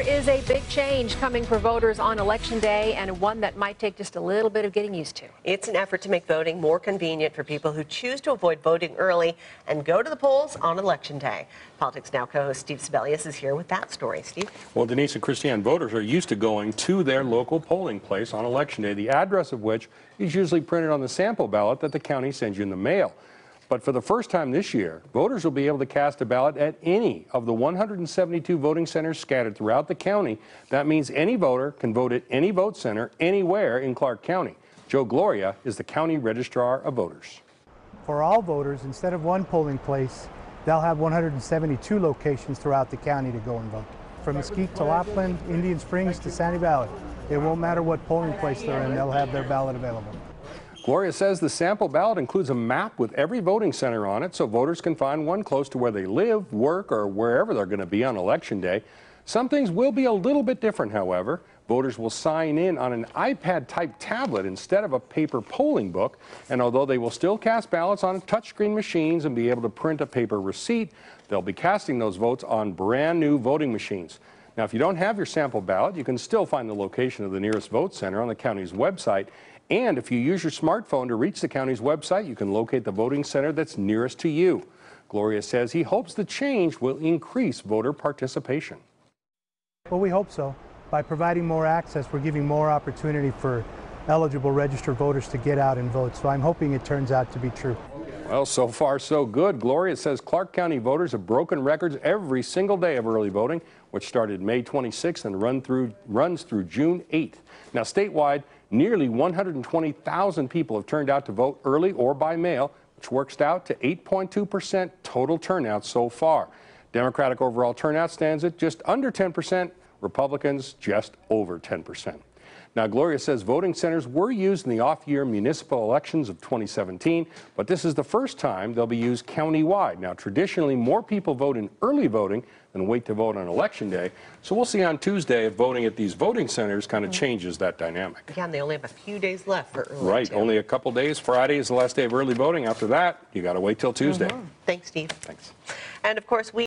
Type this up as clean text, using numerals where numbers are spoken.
is a big change coming for voters on Election Day, and one that might take just a little bit of getting used to. It's an effort to make voting more convenient for people who choose to avoid voting early and go to the polls on Election Day. Politics Now co-host Steve Sebelius is here with that story. Steve? Well, Denise and Christiane, voters are used to going to their local polling place on Election Day, the address of which is usually printed on the sample ballot that the county sends you in the mail. But for the first time this year, voters will be able to cast a ballot at any of the 172 voting centers scattered throughout the county. That means any voter can vote at any vote center anywhere in Clark County. Joe Gloria is the county registrar of voters. For all voters, instead of one polling place, they'll have 172 locations throughout the county to go and vote. From Mesquite to Lapland, Indian Springs to Sandy Valley. It won't matter what polling place they're in, they'll have their ballot available. Gloria says the sample ballot includes a map with every voting center on it so voters can find one close to where they live, work, or wherever they're going to be on Election Day. Some things will be a little bit different, however. Voters will sign in on an iPad-type tablet instead of a paper polling book, and although they will still cast ballots on touchscreen machines and be able to print a paper receipt, they'll be casting those votes on brand new voting machines. Now, if you don't have your sample ballot, you can still find the location of the nearest vote center on the county's website. And if you use your smartphone to reach the county's website, you can locate the voting center that's nearest to you. Gloria says he hopes the change will increase voter participation. Well, we hope so. By providing more access, we're giving more opportunity for eligible registered voters to get out and vote. So I'm hoping it turns out to be true. Well, so far so good. Gloria says Clark County voters have broken records every single day of early voting, which started May 26th and runs through June 8th. Now, statewide, nearly 120,000 people have turned out to vote early or by mail, which works out to 8.2% total turnout so far. Democratic overall turnout stands at just under 10%, Republicans just over 10%. Now, Gloria says voting centers were used in the off-year municipal elections of 2017, but this is the first time they'll be used countywide. Now, traditionally, more people vote in early voting than wait to vote on Election Day. So we'll see on Tuesday if voting at these voting centers kind of changes that dynamic. Yeah, and they only have a few days left for early. Right, only a couple days. Friday is the last day of early voting. After that, you got to wait till Tuesday. Thanks, Steve. Thanks. And of course, we